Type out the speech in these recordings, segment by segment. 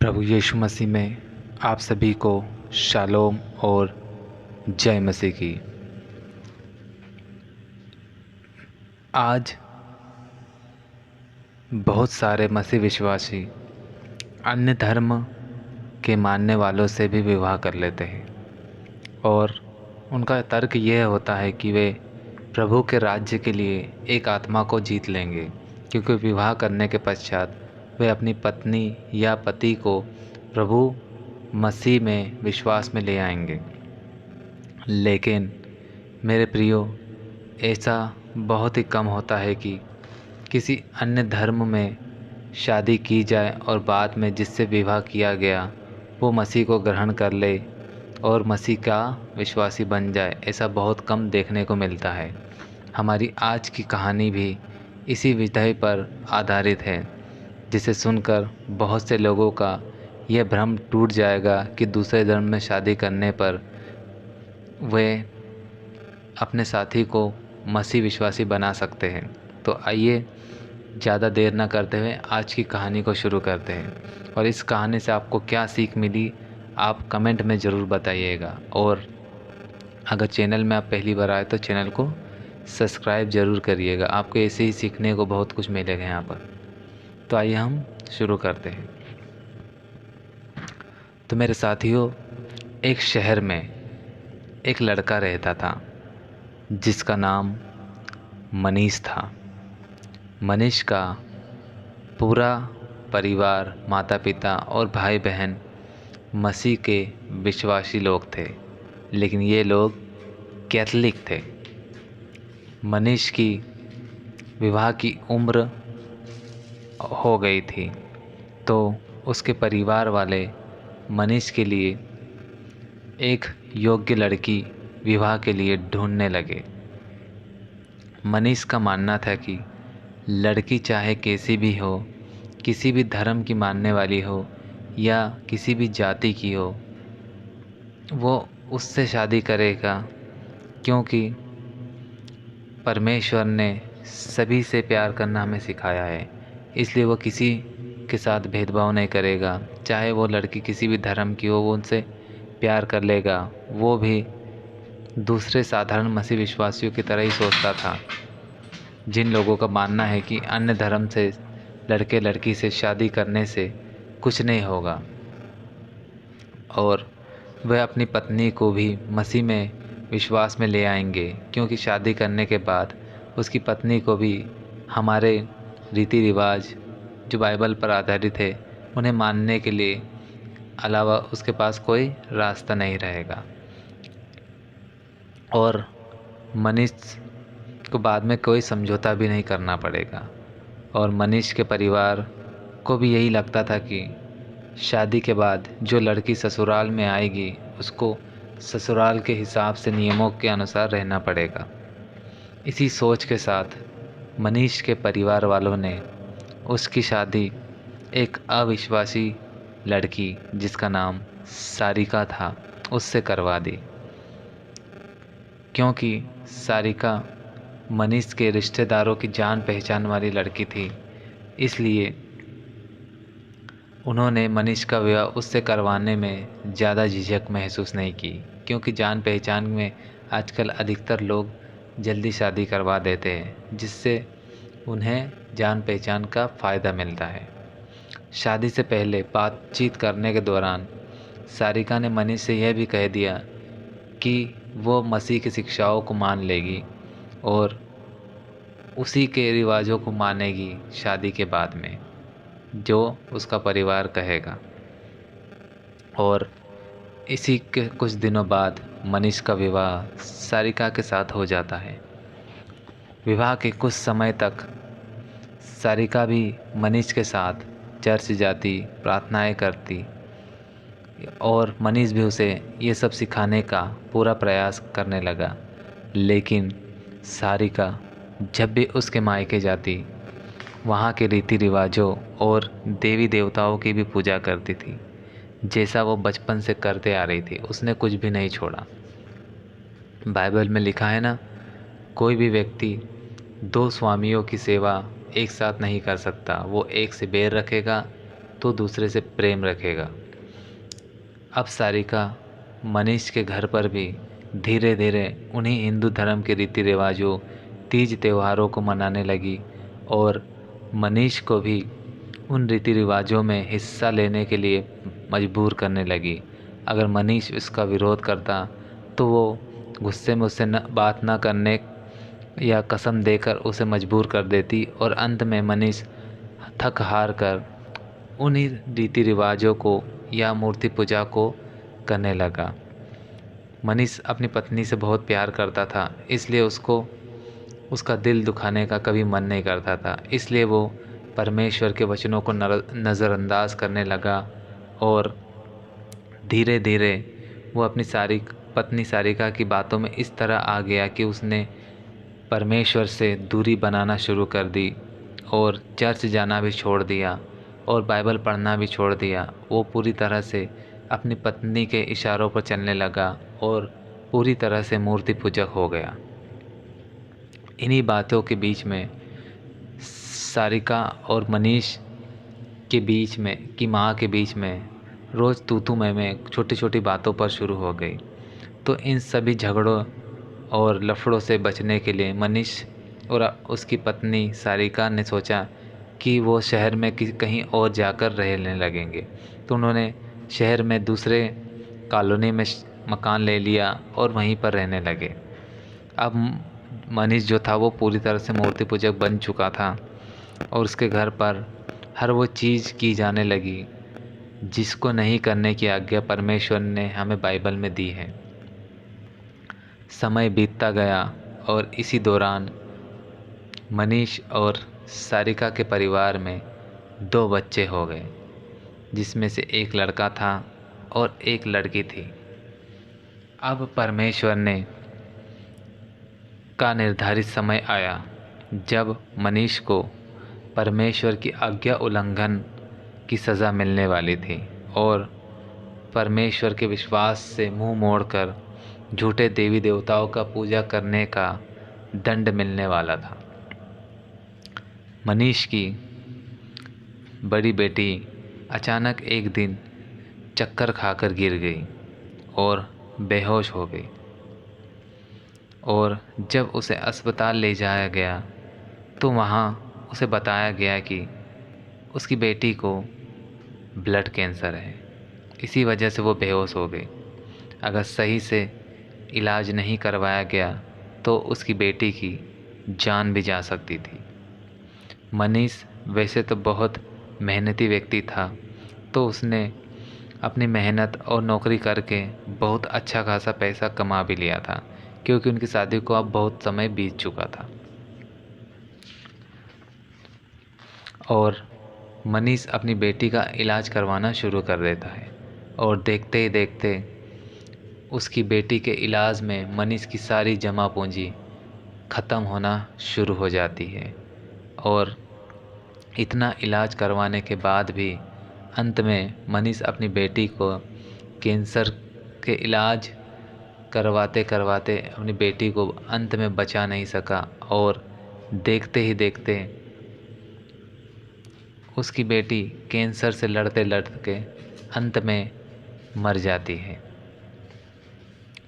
प्रभु यीशु मसीह में आप सभी को शालोम और जय मसीह की। आज बहुत सारे मसीह विश्वासी अन्य धर्म के मानने वालों से भी विवाह कर लेते हैं और उनका तर्क यह होता है कि वे प्रभु के राज्य के लिए एक आत्मा को जीत लेंगे, क्योंकि विवाह करने के पश्चात वे अपनी पत्नी या पति को प्रभु मसीह में विश्वास में ले आएंगे। लेकिन मेरे प्रियो, ऐसा बहुत ही कम होता है कि किसी अन्य धर्म में शादी की जाए और बाद में जिससे विवाह किया गया वो मसीह को ग्रहण कर ले और मसीह का विश्वासी बन जाए। ऐसा बहुत कम देखने को मिलता है। हमारी आज की कहानी भी इसी विषय पर आधारित है, जिसे सुनकर बहुत से लोगों का यह भ्रम टूट जाएगा कि दूसरे धर्म में शादी करने पर वे अपने साथी को मसीह विश्वासी बना सकते हैं। तो आइए ज़्यादा देर ना करते हुए आज की कहानी को शुरू करते हैं, और इस कहानी से आपको क्या सीख मिली आप कमेंट में ज़रूर बताइएगा। और अगर चैनल में आप पहली बार आए तो चैनल को सब्सक्राइब ज़रूर करिएगा, आपको ऐसे ही सीखने को बहुत कुछ मिलेगा यहाँ पर। तो आइए हम शुरू करते हैं। तो मेरे साथियों, एक शहर में एक लड़का रहता था जिसका नाम मनीष था। मनीष का पूरा परिवार, माता पिता और भाई बहन मसीह के विश्वासी लोग थे, लेकिन ये लोग कैथलिक थे। मनीष की विवाह की उम्र हो गई थी, तो उसके परिवार वाले मनीष के लिए एक योग्य लड़की विवाह के लिए ढूंढने लगे। मनीष का मानना था कि लड़की चाहे कैसी भी हो, किसी भी धर्म की मानने वाली हो या किसी भी जाति की हो, वो उससे शादी करेगा, क्योंकि परमेश्वर ने सभी से प्यार करना हमें सिखाया है। इसलिए वो किसी के साथ भेदभाव नहीं करेगा। चाहे वो लड़की किसी भी धर्म की हो, वो उनसे प्यार कर लेगा। वो भी दूसरे साधारण मसीह विश्वासियों की तरह ही सोचता था, जिन लोगों का मानना है कि अन्य धर्म से लड़के लड़की से शादी करने से कुछ नहीं होगा। और वह अपनी पत्नी को भी मसीह में विश्वास में ले आएंगे, क्योंकि शादी करने के बाद उसकी पत्नी को भी हमारे रीति रिवाज जो बाइबल पर आधारित है उन्हें मानने के लिए अलावा उसके पास कोई रास्ता नहीं रहेगा। और मनीष को बाद में कोई समझौता भी नहीं करना पड़ेगा। और मनीष के परिवार को भी यही लगता था कि शादी के बाद जो लड़की ससुराल में आएगी उसको ससुराल के हिसाब से नियमों के अनुसार रहना पड़ेगा। इसी सोच के साथ मनीष के परिवार वालों ने उसकी शादी एक अविश्वासी लड़की जिसका नाम सारिका था उससे करवा दी, क्योंकि सारिका मनीष के रिश्तेदारों की जान पहचान वाली लड़की थी। इसलिए उन्होंने मनीष का विवाह उससे करवाने में ज़्यादा झिझक महसूस नहीं की, क्योंकि जान पहचान में आजकल अधिकतर लोग जल्दी शादी करवा देते हैं, जिससे उन्हें जान पहचान का फ़ायदा मिलता है। शादी से पहले बातचीत करने के दौरान सारिका ने मनीष से यह भी कह दिया कि वो मसीह की शिक्षाओं को मान लेगी और उसी के रिवाजों को मानेगी शादी के बाद में, जो उसका परिवार कहेगा। और इसी के कुछ दिनों बाद मनीष का विवाह सारिका के साथ हो जाता है। विवाह के कुछ समय तक सारिका भी मनीष के साथ चर्च जाती, प्रार्थनाएं करती, और मनीष भी उसे ये सब सिखाने का पूरा प्रयास करने लगा। लेकिन सारिका जब भी उसके मायके जाती, वहाँ के रीति रिवाजों और देवी देवताओं की भी पूजा करती थी, जैसा वो बचपन से करते आ रही थी। उसने कुछ भी नहीं छोड़ा। बाइबल में लिखा है ना, कोई भी व्यक्ति दो स्वामियों की सेवा एक साथ नहीं कर सकता। वो एक से बैर रखेगा तो दूसरे से प्रेम रखेगा। अब सारिका मनीष के घर पर भी धीरे धीरे उन्हीं हिंदू धर्म के रीति रिवाजों, तीज त्योहारों को मनाने लगी और मनीष को भी उन रीति रिवाजों में हिस्सा लेने के लिए मजबूर करने लगी। अगर मनीष उसका विरोध करता तो वो गुस्से में उससे बात ना करने या कसम देकर उसे मजबूर कर देती और अंत में मनीष थक हार कर उन्हीं रीति रिवाजों को या मूर्ति पूजा को करने लगा। मनीष अपनी पत्नी से बहुत प्यार करता था, इसलिए उसको उसका दिल दुखाने का कभी मन नहीं करता था। इसलिए वो परमेश्वर के वचनों को नज़रअंदाज करने लगा और धीरे धीरे वो अपनी पत्नी सारिका की बातों में इस तरह आ गया कि उसने परमेश्वर से दूरी बनाना शुरू कर दी और चर्च जाना भी छोड़ दिया और बाइबल पढ़ना भी छोड़ दिया। वो पूरी तरह से अपनी पत्नी के इशारों पर चलने लगा और पूरी तरह से मूर्ति पूजक हो गया। इन्हीं बातों के बीच में सारिका और मनीष के बीच में की माँ के बीच में रोज़ तू मैं छोटी छोटी बातों पर शुरू हो गई। तो इन सभी झगड़ों और लफड़ों से बचने के लिए मनीष और उसकी पत्नी सारिका ने सोचा कि वो शहर में कहीं और जाकर रहने लगेंगे। तो उन्होंने शहर में दूसरे कॉलोनी में मकान ले लिया और वहीं पर रहने लगे। अब मनीष जो था वो पूरी तरह से मूर्ति पूजक बन चुका था और उसके घर पर हर वो चीज़ की जाने लगी जिसको नहीं करने की आज्ञा परमेश्वर ने हमें बाइबल में दी है। समय बीतता गया और इसी दौरान मनीष और सारिका के परिवार में 2 बच्चे हो गए, जिसमें से एक लड़का था और एक लड़की थी। अब परमेश्वर ने का निर्धारित समय आया जब मनीष को परमेश्वर की आज्ञा उल्लंघन की सज़ा मिलने वाली थी और परमेश्वर के विश्वास से मुंह मोड़कर झूठे देवी देवताओं का पूजा करने का दंड मिलने वाला था। मनीष की बड़ी बेटी अचानक एक दिन चक्कर खाकर गिर गई और बेहोश हो गई और जब उसे अस्पताल ले जाया गया तो वहाँ उसे बताया गया कि उसकी बेटी को ब्लड कैंसर है, इसी वजह से वो बेहोश हो गई। अगर सही से इलाज नहीं करवाया गया तो उसकी बेटी की जान भी जा सकती थी। मनीष वैसे तो बहुत मेहनती व्यक्ति था, तो उसने अपनी मेहनत और नौकरी करके बहुत अच्छा खासा पैसा कमा भी लिया था, क्योंकि उनकी शादी को अब बहुत समय बीत चुका था। और मनीष अपनी बेटी का इलाज करवाना शुरू कर देता है और देखते ही देखते उसकी बेटी के इलाज में मनीष की सारी जमा पूंजी ख़त्म होना शुरू हो जाती है। और इतना इलाज करवाने के बाद भी अंत में मनीष अपनी बेटी को कैंसर के इलाज करवाते करवाते अपनी बेटी को अंत में बचा नहीं सका और देखते ही देखते उसकी बेटी कैंसर से लड़ते लड़ते अंत में मर जाती है।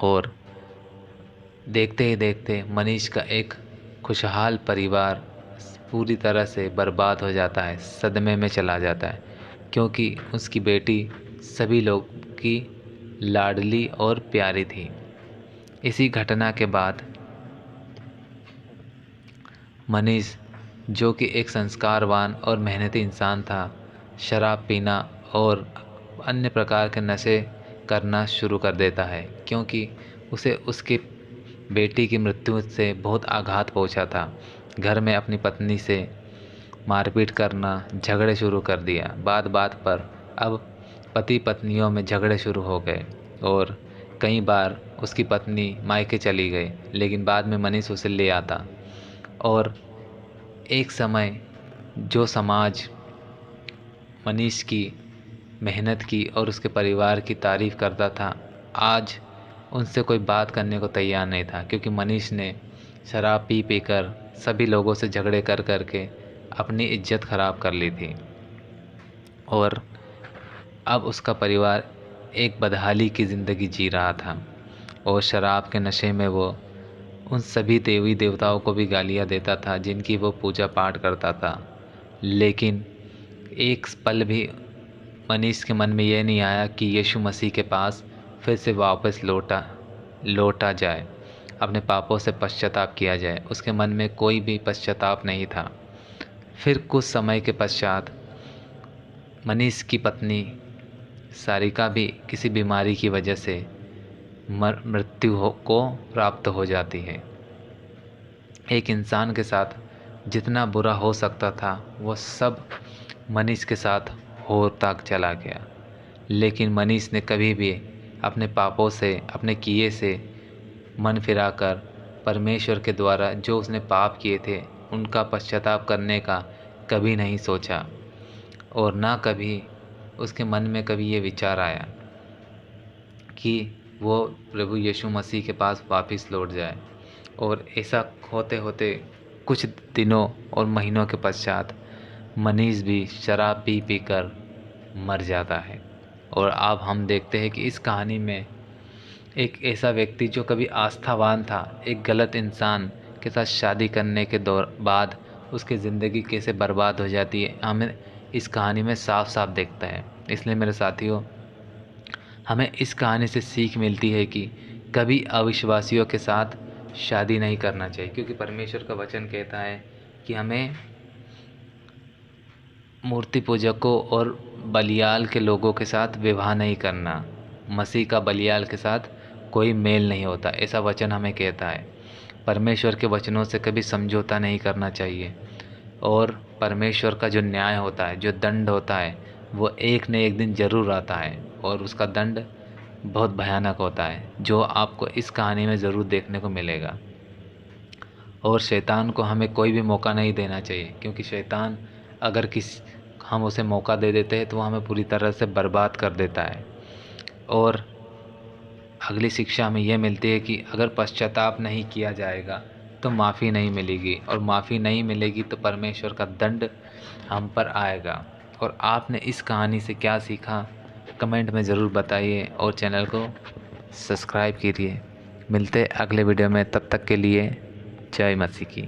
और देखते ही देखते मनीष का एक खुशहाल परिवार पूरी तरह से बर्बाद हो जाता है, सदमे में चला जाता है, क्योंकि उसकी बेटी सभी लोग की लाडली और प्यारी थी। इसी घटना के बाद मनीष, जो कि एक संस्कारवान और मेहनती इंसान था, शराब पीना और अन्य प्रकार के नशे करना शुरू कर देता है, क्योंकि उसे उसकी बेटी की मृत्यु से बहुत आघात पहुंचा था। घर में अपनी पत्नी से मारपीट करना, झगड़े शुरू कर दिया। बात बात पर अब पति पत्नियों में झगड़े शुरू हो गए और कई बार उसकी पत्नी मायके चली गई, लेकिन बाद में मनीष उसे ले आता। और एक समय जो समाज मनीष की मेहनत की और उसके परिवार की तारीफ़ करता था, आज उनसे कोई बात करने को तैयार नहीं था, क्योंकि मनीष ने शराब पी पी कर सभी लोगों से झगड़े कर कर के अपनी इज्जत ख़राब कर ली थी। और अब उसका परिवार एक बदहाली की ज़िंदगी जी रहा था और शराब के नशे में वो उन सभी देवी देवताओं को भी गालियाँ देता था जिनकी वो पूजा पाठ करता था। लेकिन एक पल भी मनीष के मन में यह नहीं आया कि यीशु मसीह के पास फिर से वापस लौटा जाए, अपने पापों से पश्चाताप किया जाए। उसके मन में कोई भी पश्चाताप नहीं था। फिर कुछ समय के पश्चात मनीष की पत्नी सारिका भी किसी बीमारी की वजह से मृत्यु को प्राप्त हो जाती है। एक इंसान के साथ जितना बुरा हो सकता था वो सब मनीष के साथ होता चला गया। लेकिन मनीष ने कभी भी अपने पापों से, अपने किए से मन फिराकर परमेश्वर के द्वारा जो उसने पाप किए थे उनका पश्चाताप करने का कभी नहीं सोचा, और ना कभी उसके मन में कभी ये विचार आया कि वो प्रभु यीशु मसीह के पास वापस लौट जाए। और ऐसा होते होते कुछ दिनों और महीनों के पश्चात मनीष भी शराब पी पी कर मर जाता है। और अब हम देखते हैं कि इस कहानी में एक ऐसा व्यक्ति जो कभी आस्थावान था, एक गलत इंसान के साथ शादी करने के बाद उसकी ज़िंदगी कैसे बर्बाद हो जाती है, हमें इस कहानी में साफ साफ देखता है। इसलिए मेरे साथियों, हमें इस कहानी से सीख मिलती है कि कभी अविश्वासियों के साथ शादी नहीं करना चाहिए, क्योंकि परमेश्वर का वचन कहता है कि हमें मूर्ति पूजकों और बलियाल के लोगों के साथ विवाह नहीं करना। मसीह का बलियाल के साथ कोई मेल नहीं होता, ऐसा वचन हमें कहता है। परमेश्वर के वचनों से कभी समझौता नहीं करना चाहिए। और परमेश्वर का जो न्याय होता है, जो दंड होता है, वो एक न एक दिन ज़रूर आता है और उसका दंड बहुत भयानक होता है, जो आपको इस कहानी में ज़रूर देखने को मिलेगा। और शैतान को हमें कोई भी मौका नहीं देना चाहिए, क्योंकि शैतान अगर हम उसे मौका दे देते हैं तो वो हमें पूरी तरह से बर्बाद कर देता है। और अगली शिक्षा हमें यह मिलती है कि अगर पश्चाताप नहीं किया जाएगा तो माफ़ी नहीं मिलेगी, और माफ़ी नहीं मिलेगी तो परमेश्वर का दंड हम पर आएगा। और आपने इस कहानी से क्या सीखा, कमेंट में ज़रूर बताइए और चैनल को सब्सक्राइब कीजिए। मिलते अगले वीडियो में, तब तक के लिए जय मसीह की।